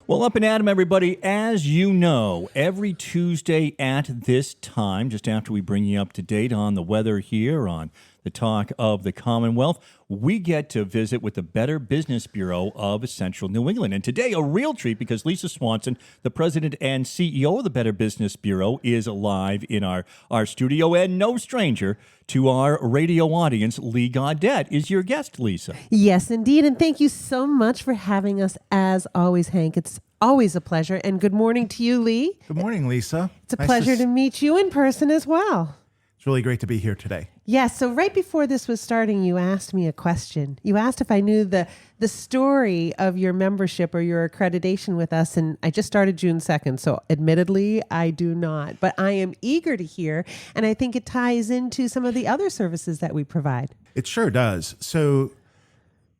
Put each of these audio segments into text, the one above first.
Well, up and at 'em, everybody. As you know, every Tuesday at this time, just after we bring you up to date on the weather here on the Talk of the Commonwealth, we get to visit with the Better Business Bureau of Central New England. And today, a real treat because Lisa Swanson, the president and CEO of the Better Business Bureau, is live in our studio, and no stranger to our radio audience. Lee Gaudette is your guest, Lisa. Yes, indeed. And thank you so much for having us as always, Hank. It's always a pleasure. And good morning to you, Lee. Good morning, Lisa. It's a pleasure to meet you in person as well. It's really great to be here today. Yes. So right before this was starting, you asked me a question. You asked if I knew the story of your membership or your accreditation with us. And I just started June 2nd. So admittedly, I do not. But I am eager to hear. And I think it ties into some of the other services that we provide. It sure does. So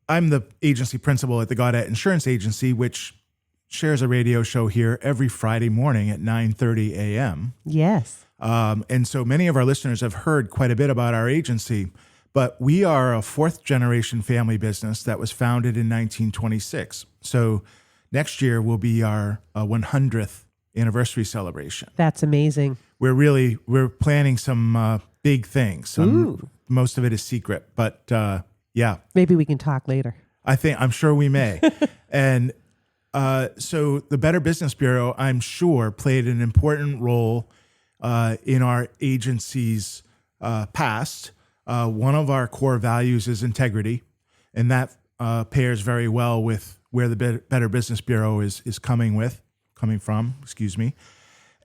I'm the agency principal at the Gaudette Insurance Agency, which shares a radio show here every Friday morning at 9:30 a.m. Yes. And so many of our listeners have heard quite a bit about our agency, but we are a fourth generation family business that was founded in 1926. So next year will be our 100th anniversary celebration. That's amazing. We're planning some big things. Most of it is secret, but yeah. Maybe we can talk later. I'm sure we may. And so the Better Business Bureau, I'm sure, played an important role in our agency's past. One of our core values is integrity, and that pairs very well with where the Better Business Bureau is coming from.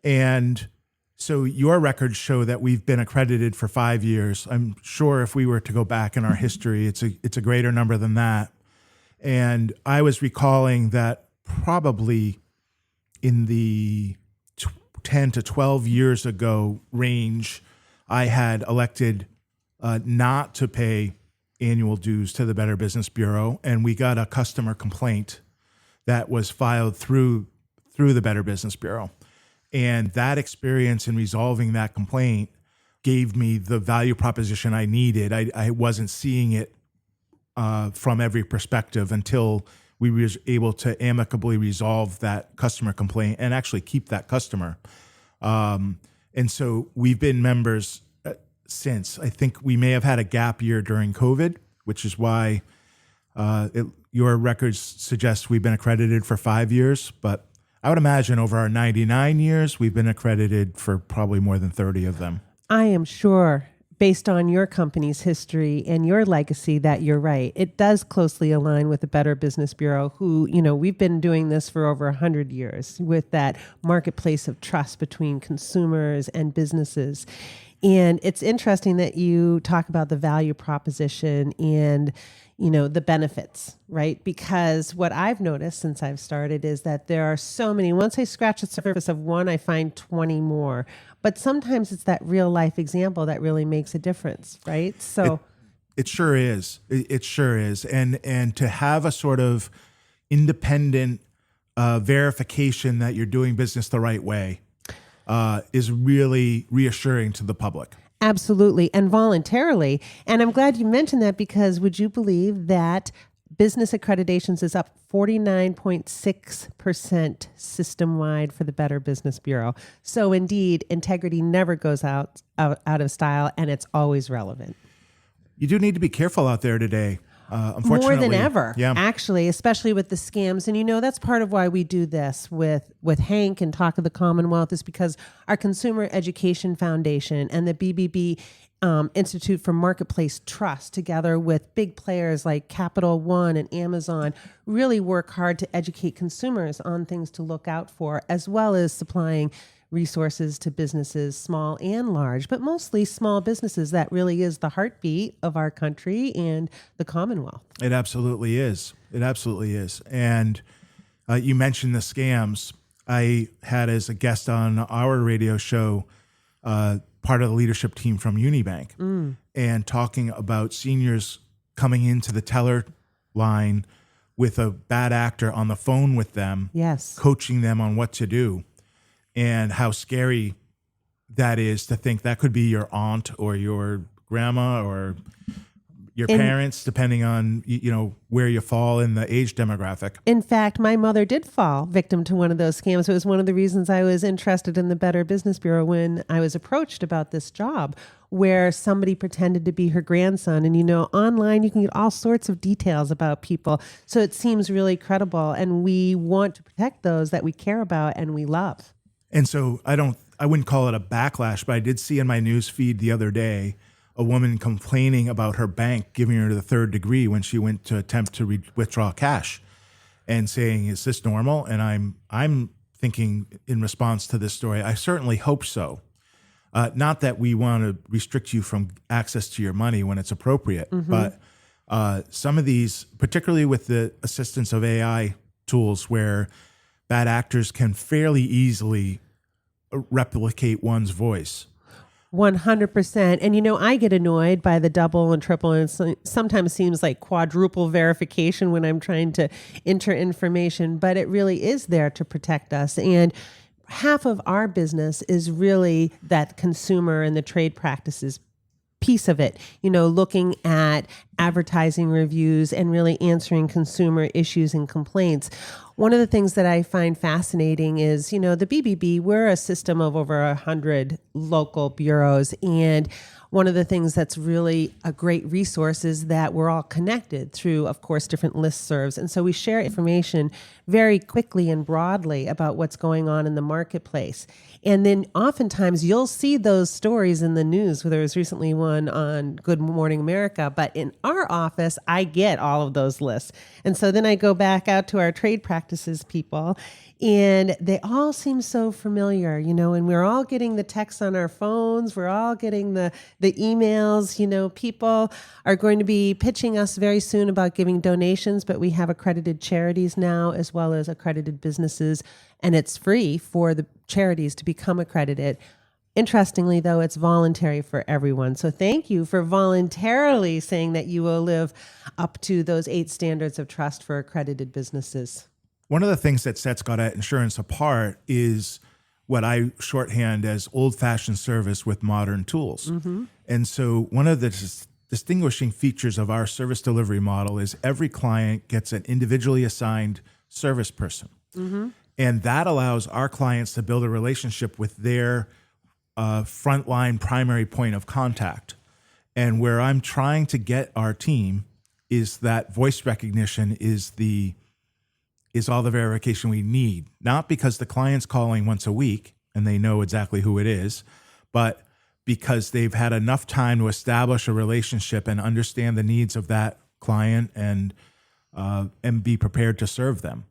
And so your records show that we've been accredited for 5 years. I'm sure if we were to go back in our history, it's a greater number than that. And I was recalling that probably in the 10 to 12 years ago range, I had elected not to pay annual dues to the Better Business Bureau, and we got a customer complaint that was filed through the Better Business Bureau. And that experience in resolving that complaint gave me the value proposition I needed. I wasn't seeing it from every perspective until we were able to amicably resolve that customer complaint and actually keep that customer. And so we've been members since. I think we may have had a gap year during COVID, which is why your records suggest we've been accredited for 5 years. But I would imagine over our 99 years, we've been accredited for probably more than 30 of them. I am sure, based on your company's history and your legacy, that you're right. It does closely align with the Better Business Bureau, who, we've been doing this for over 100 years with that marketplace of trust between consumers and businesses. And it's interesting that you talk about the value proposition and, the benefits, right? Because what I've noticed since I've started is that there are so many. Once I scratch the surface of one, I find 20 more. But sometimes it's that real life example that really makes a difference, right? So it sure is. It sure is. And to have a sort of independent verification that you're doing business the right way is really reassuring to the public. Absolutely. And voluntarily. And I'm glad you mentioned that, because would you believe that business accreditations is up 49.6% system-wide for the Better Business Bureau. So indeed, integrity never goes out of style, and it's always relevant. You do need to be careful out there today. Unfortunately, more than ever, yeah. Actually, especially with the scams. And that's part of why we do this with Hank and Talk of the Commonwealth, is because our Consumer Education Foundation and the BBB Institute for Marketplace Trust, together with big players like Capital One and Amazon, really work hard to educate consumers on things to look out for, as well as supplying resources to businesses, small and large, but mostly small businesses. That really is the heartbeat of our country and the Commonwealth. It absolutely is. And you mentioned the scams. I had as a guest on our radio show part of the leadership team from Unibank, and talking about seniors coming into the teller line with a bad actor on the phone with them, yes, coaching them on what to do. And how scary that is to think that could be your aunt or your grandma or your parents, depending on, where you fall in the age demographic. In fact, my mother did fall victim to one of those scams. It was one of the reasons I was interested in the Better Business Bureau when I was approached about this job, where somebody pretended to be her grandson. And, online you can get all sorts of details about people. So it seems really credible. And we want to protect those that we care about and we love. And so I wouldn't call it a backlash, but I did see in my news feed the other day a woman complaining about her bank giving her the third degree when she went to attempt to withdraw cash, and saying, "Is this normal?" And I'm thinking in response to this story, I certainly hope so. Not that we want to restrict you from access to your money when it's appropriate, but some of these, particularly with the assistance of AI tools, where bad actors can fairly easily replicate one's voice. 100%. And, I get annoyed by the double and triple, and sometimes seems like quadruple verification when I'm trying to enter information, but it really is there to protect us. And half of our business is really that consumer and the trade practices piece of it, looking at advertising reviews and really answering consumer issues and complaints. One of the things that I find fascinating is, the BBB, we're a system of over 100 local bureaus. And one of the things that's really a great resource is that we're all connected through, of course, different listservs. And so we share information very quickly and broadly about what's going on in the marketplace. And then oftentimes you'll see those stories in the news. There was recently one on Good Morning America, but in our office, I get all of those lists. And so then I go back out to our trade practices people, and they all seem so familiar, and we're all getting the texts on our phones. We're all getting the emails. People are going to be pitching us very soon about giving donations, but we have accredited charities now as well as accredited businesses, and it's free for the charities to become accredited. Interestingly, though, it's voluntary for everyone. So thank you for voluntarily saying that you will live up to those 8 standards of trust for accredited businesses. One of the things that sets Gaudette Insurance apart is what I shorthand as old-fashioned service with modern tools. And so one of the distinguishing features of our service delivery model is every client gets an individually assigned service person. And that allows our clients to build a relationship with their frontline primary point of contact. And where I'm trying to get our team is that voice recognition is all the verification we need, not because the client's calling once a week and they know exactly who it is, but because they've had enough time to establish a relationship and understand the needs of that client and be prepared to serve them.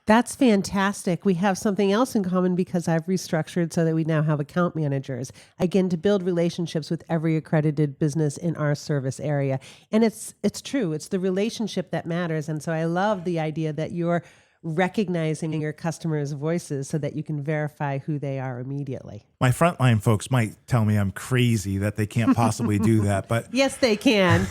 That's fantastic. We have something else in common because I've restructured so that we now have account managers, again, to build relationships with every accredited business in our service area. And it's true. It's the relationship that matters. And so I love the idea that you're recognizing your customers' voices so that you can verify who they are immediately. My frontline folks might tell me I'm crazy that they can't possibly do that, but yes, they can.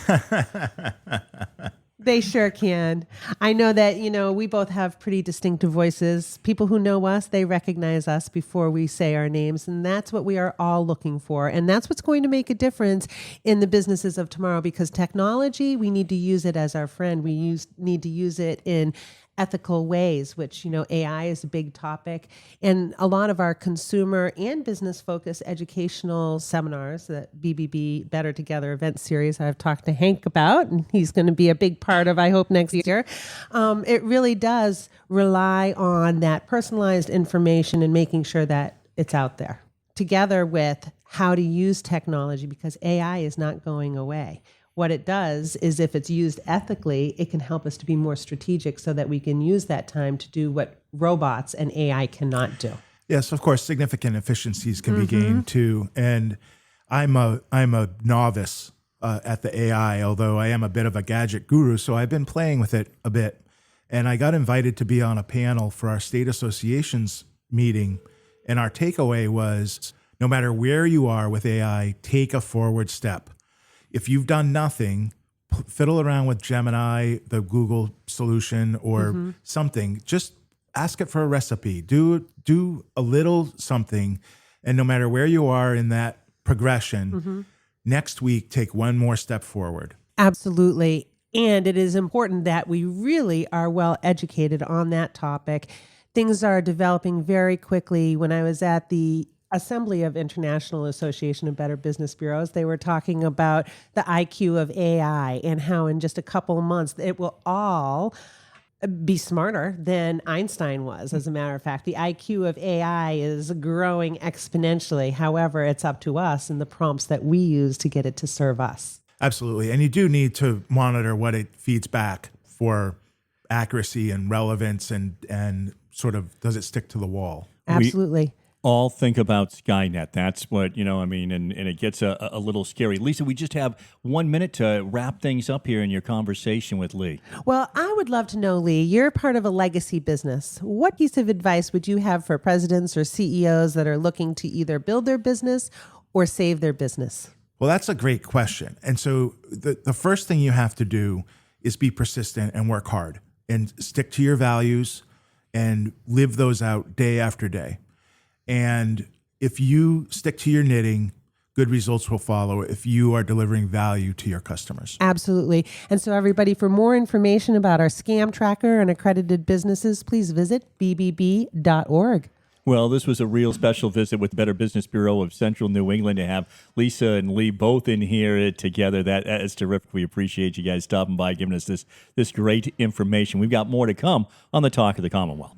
They sure can. I know that, we both have pretty distinctive voices. People who know us, they recognize us before we say our names. And that's what we are all looking for. And that's what's going to make a difference in the businesses of tomorrow, because technology, we need to use it as our friend. We need to use it in ethical ways, which, AI is a big topic. And a lot of our consumer and business focused educational seminars, that BBB Better Together event series I've talked to Hank about, and he's going to be a big part of, I hope, next year. It really does rely on that personalized information and making sure that it's out there, together with how to use technology, because AI is not going away. What it does is, if it's used ethically, it can help us to be more strategic so that we can use that time to do what robots and AI cannot do. yes, of course, significant efficiencies can be gained too. And I'm a novice at the AI, although I am a bit of a gadget guru. So I've been playing with it a bit. And I got invited to be on a panel for our state association's meeting. And our takeaway was, no matter where you are with AI, take a forward step. If you've done nothing, fiddle around with Gemini, the Google solution, or something. Just ask it for a recipe. Do a little something, and no matter where you are in that progression, next week take one more step forward. Absolutely. And it is important that we really are well educated on that topic. Things are developing very quickly. When I was at the Assembly of International Association of Better Business Bureaus, they were talking about the IQ of AI and how in just a couple of months it will all be smarter than Einstein was. As a matter of fact, the IQ of AI is growing exponentially. However, it's up to us and the prompts that we use to get it to serve us. Absolutely. And you do need to monitor what it feeds back for accuracy and relevance and sort of, does it stick to the wall? Absolutely. All think about Skynet. That's what, and it gets a little scary. Lisa, we just have 1 minute to wrap things up here in your conversation with Lee. Well, I would love to know, Lee, you're part of a legacy business. What piece of advice would you have for presidents or CEOs that are looking to either build their business or save their business? Well, that's a great question. And so the first thing you have to do is be persistent and work hard and stick to your values and live those out day after day. And if you stick to your knitting, good results will follow if you are delivering value to your customers. Absolutely. And so everybody, for more information about our scam tracker and accredited businesses, please visit bbb.org. Well, this was a real special visit with the Better Business Bureau of Central New England to have Lisa and Lee both in here together. That is terrific. We appreciate you guys stopping by, giving us this great information. We've got more to come on the Talk of the Commonwealth.